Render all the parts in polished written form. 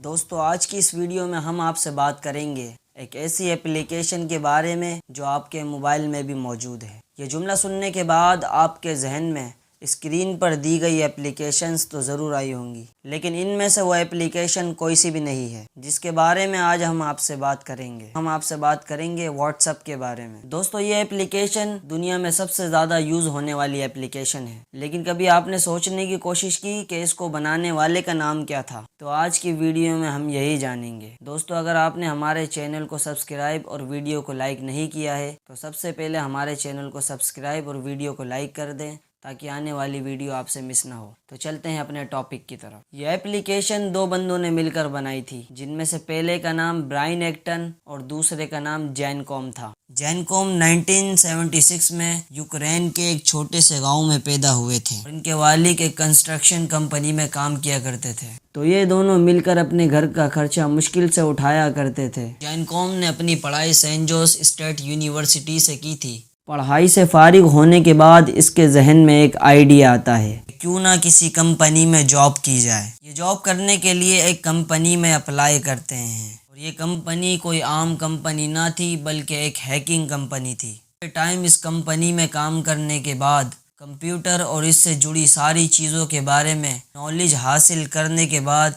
دوستو آج کی اس ویڈیو میں ہم آپ سے بات کریں گے ایک ایسی اپلیکیشن کے بارے میں جو آپ کے موبائل میں بھی موجود ہے۔ یہ جملہ سننے کے بعد آپ کے ذہن میں اسکرین پر دی گئی اپلیکیشنز تو ضرور آئی ہوں گی، لیکن ان میں سے وہ اپلیکیشن کوئی سی بھی نہیں ہے جس کے بارے میں آج ہم آپ سے بات کریں گے۔ ہم آپ سے بات کریں گے واٹس ایپ کے بارے میں۔ دوستو یہ اپلیکیشن دنیا میں سب سے زیادہ یوز ہونے والی اپلیکیشن ہے، لیکن کبھی آپ نے سوچنے کی کوشش کی کہ اس کو بنانے والے کا نام کیا تھا؟ تو آج کی ویڈیو میں ہم یہی جانیں گے۔ دوستو اگر آپ نے ہمارے چینل کو سبسکرائب اور ویڈیو کو لائک نہیں کیا ہے تو سب سے پہلے ہمارے چینل کو سبسکرائب اور ویڈیو کو لائک کر دیں تاکہ آنے والی ویڈیو آپ سے مس نہ ہو۔ تو چلتے ہیں اپنے ٹاپک کی طرف۔ یہ اپلیکیشن دو بندوں نے مل کر بنائی تھی، جن میں سے پہلے کا نام برائن ایکٹن اور دوسرے کا نام جین کوم تھا۔ جین کوم 1976 میں یوکرین کے ایک چھوٹے سے گاؤں میں پیدا ہوئے تھے اور ان کے والد ایک کنسٹرکشن کمپنی میں کام کیا کرتے تھے، تو یہ دونوں مل کر اپنے گھر کا خرچہ مشکل سے اٹھایا کرتے تھے۔ جین کوم نے اپنی پڑھائی سینٹ جوس اسٹیٹ یونیورسٹی سے کی تھی۔ پڑھائی سے فارغ ہونے کے بعد اس کے ذہن میں ایک آئیڈیا آتا ہے، کیوں نہ کسی کمپنی میں جاب کی جائے۔ یہ جاب کرنے کے لیے ایک کمپنی میں اپلائی کرتے ہیں اور یہ کمپنی کوئی عام کمپنی نہ تھی بلکہ ایک ہیکنگ کمپنی تھی۔ ٹائم اس کمپنی میں کام کرنے کے بعد کمپیوٹر اور اس سے جڑی ساری چیزوں کے بارے میں نالج حاصل کرنے کے بعد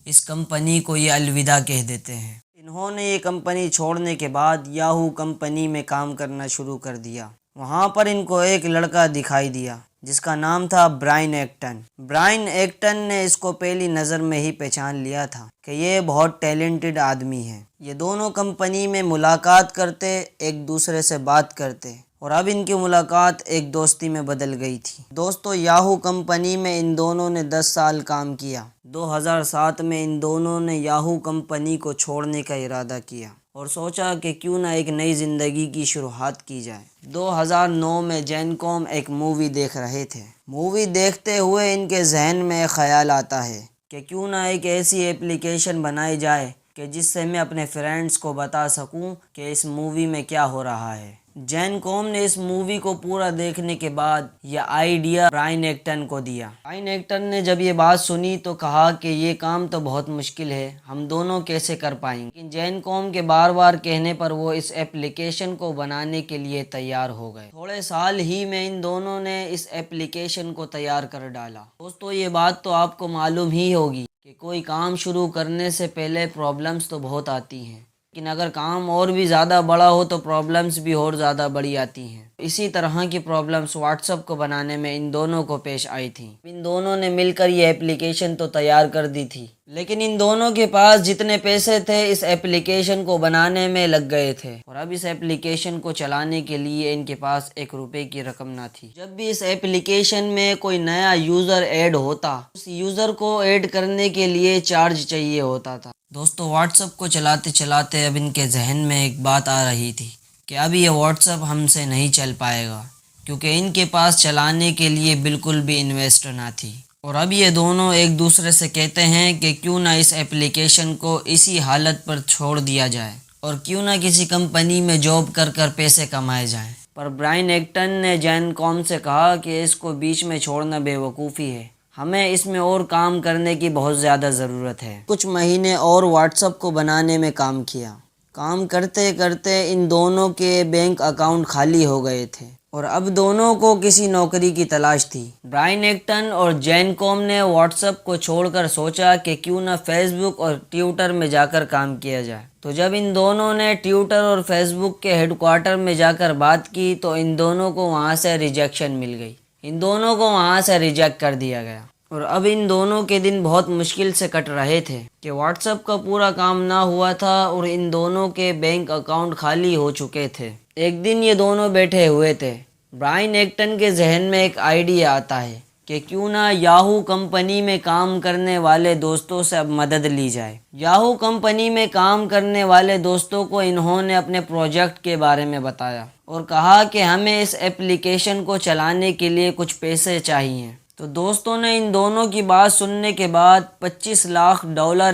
اس کمپنی کو یہ الوداع کہہ دیتے ہیں۔ انہوں نے یہ کمپنی چھوڑنے کے بعد یاہو کمپنی میں کام کرنا شروع کر دیا۔ وہاں پر ان کو ایک لڑکا دکھائی دیا جس کا نام تھا برائن ایکٹن۔ برائن ایکٹن نے اس کو پہلی نظر میں ہی پہچان لیا تھا کہ یہ بہت ٹیلنٹڈ آدمی ہے۔ یہ دونوں کمپنی میں ملاقات کرتے، ایک دوسرے سے بات کرتے اور اب ان کی ملاقات ایک دوستی میں بدل گئی تھی۔ دوستو یاہو کمپنی میں ان دونوں نے 10 سال کام کیا۔ 2007 میں ان دونوں نے یاہو کمپنی کو چھوڑنے کا ارادہ کیا اور سوچا کہ کیوں نہ ایک نئی زندگی کی شروعات کی جائے۔ 2009 میں جین کوم ایک مووی دیکھ رہے تھے۔ مووی دیکھتے ہوئے ان کے ذہن میں ایک خیال آتا ہے کہ کیوں نہ ایک ایسی اپلیکیشن بنائی جائے کہ جس سے میں اپنے فرینڈز کو بتا سکوں کہ اس مووی میں کیا ہو رہا ہے۔ جین کوم نے اس مووی کو پورا دیکھنے کے بعد یہ آئیڈیا برائن ایکٹن کو دیا۔ برائن ایکٹن نے جب یہ بات سنی تو کہا کہ یہ کام تو بہت مشکل ہے، ہم دونوں کیسے کر پائیں گے؟ لیکن جین کوم کے بار بار کہنے پر وہ اس اپلیکیشن کو بنانے کے لیے تیار ہو گئے۔ تھوڑے سال ہی میں ان دونوں نے اس اپلیکیشن کو تیار کر ڈالا۔ دوستو یہ بات تو آپ کو معلوم ہی ہوگی کہ کوئی کام شروع کرنے سے پہلے پرابلمز تو بہت آتی ہیں، لیکن اگر کام اور بھی زیادہ بڑا ہو تو پرابلمز بھی اور زیادہ بڑی آتی ہیں۔ اسی طرح کی پرابلمز واٹس ایپ کو بنانے میں ان دونوں کو پیش آئی تھیں۔ ان دونوں نے مل کر یہ اپلیکیشن تو تیار کر دی تھی، لیکن ان دونوں کے پاس جتنے پیسے تھے اس اپلیکیشن کو بنانے میں لگ گئے تھے اور اب اس اپلیکیشن کو چلانے کے لیے ان کے پاس 1 روپے کی رقم نہ تھی۔ جب بھی اس اپلیکیشن میں کوئی نیا یوزر ایڈ ہوتا، اس یوزر کو ایڈ کرنے کے لیے چارج چاہیے ہوتا تھا۔ دوستو واٹس ایپ کو چلاتے چلاتے اب ان کے ذہن میں ایک بات آ رہی تھی کہ اب یہ واٹس ایپ ہم سے نہیں چل پائے گا، کیونکہ ان کے پاس چلانے کے لیے بالکل بھی انویسٹ نہ تھی۔ اور اب یہ دونوں ایک دوسرے سے کہتے ہیں کہ کیوں نہ اس اپلیکیشن کو اسی حالت پر چھوڑ دیا جائے اور کیوں نہ کسی کمپنی میں جاب کر کر پیسے کمائے جائیں۔ پر برائن ایکٹن نے جین کوم سے کہا کہ اس کو بیچ میں چھوڑنا بے وقوفی ہے، ہمیں اس میں اور کام کرنے کی بہت زیادہ ضرورت ہے۔ کچھ مہینے اور واٹس ایپ کو بنانے میں کام کیا۔ کام کرتے کرتے ان دونوں کے بینک اکاؤنٹ خالی ہو گئے تھے اور اب دونوں کو کسی نوکری کی تلاش تھی۔ برائن ایکٹن اور جین کوم نے واٹس ایپ کو چھوڑ کر سوچا کہ کیوں نہ فیس بک اور ٹویٹر میں جا کر کام کیا جائے۔ تو جب ان دونوں نے ٹویٹر اور فیس بک کے ہیڈ کوارٹر میں جا کر بات کی تو ان دونوں کو وہاں سے ریجیکشن مل گئی۔ ان دونوں کو وہاں سے ریجیکٹ کر دیا گیا اور اب ان دونوں کے دن بہت مشکل سے کٹ رہے تھے کہ واٹس ایپ کا پورا کام نہ ہوا تھا اور ان دونوں کے بینک اکاؤنٹ خالی ہو چکے تھے۔ ایک دن یہ دونوں بیٹھے ہوئے تھے۔ برائن ایکٹن کے ذہن میں ایک آئیڈیا آتا ہے کہ کیوں نہ یاہو کمپنی میں کام کرنے والے دوستوں سے اب مدد لی جائے۔ یاہو کمپنی میں کام کرنے والے دوستوں کو انہوں نے اپنے پروجیکٹ کے بارے میں بتایا اور کہا کہ ہمیں اس اپلیکیشن کو چلانے کے لیے کچھ پیسے چاہیے۔ تو دوستوں نے ان دونوں کی بات سننے کے بعد $25 لاکھ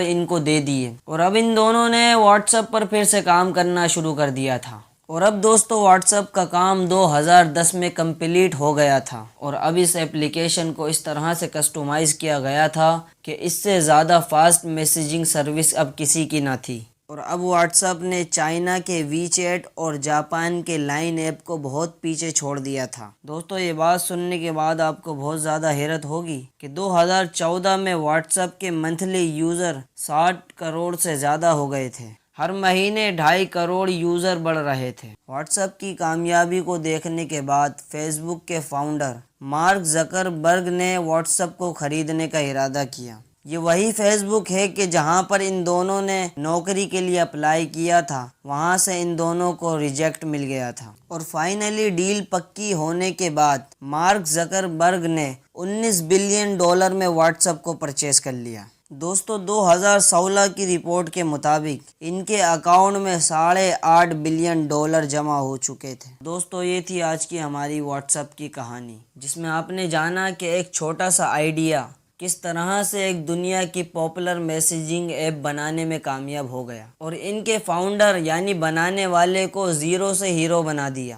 ان کو دے دیے اور اب ان دونوں نے واٹس ایپ پر پھر سے کام کرنا شروع کر دیا تھا اور اب دوستو واٹس ایپ کا کام 2010 میں کمپلیٹ ہو گیا تھا، اور اب اس اپلیکیشن کو اس طرح سے کسٹمائز کیا گیا تھا کہ اس سے زیادہ فاسٹ میسیجنگ سروس اب کسی کی نہ تھی۔ اور اب واٹس ایپ نے چائنا کے وی چیٹ اور جاپان کے لائن ایپ کو بہت پیچھے چھوڑ دیا تھا۔ دوستو یہ بات سننے کے بعد آپ کو بہت زیادہ حیرت ہوگی کہ 2014 میں واٹس ایپ کے منتھلی یوزر 60 کروڑ سے زیادہ ہو گئے تھے، ہر مہینے 2.5 کروڑ یوزر بڑھ رہے تھے۔ واٹس ایپ کی کامیابی کو دیکھنے کے بعد فیس بک کے فاؤنڈر مارک زکر برگ نے واٹس ایپ کو خریدنے کا ارادہ کیا۔ یہ وہی فیس بک ہے کہ جہاں پر ان دونوں نے نوکری کے لیے اپلائی کیا تھا، وہاں سے ان دونوں کو ریجیکٹ مل گیا تھا، اور فائنلی ڈیل پکی ہونے کے بعد مارک زکر برگ نے $19 بلین میں واٹس ایپ کو پرچیز کر لیا۔ دوستو 2016 کی رپورٹ کے مطابق ان کے اکاؤنٹ میں $8.5 بلین جمع ہو چکے تھے۔ دوستو یہ تھی آج کی ہماری واٹس ایپ کی کہانی، جس میں آپ نے جانا کہ ایک چھوٹا سا آئیڈیا کس طرح سے ایک دنیا کی پاپولر میسیجنگ ایپ بنانے میں کامیاب ہو گیا، اور ان کے فاؤنڈر یعنی بنانے والے کو زیرو سے ہیرو بنا دیا۔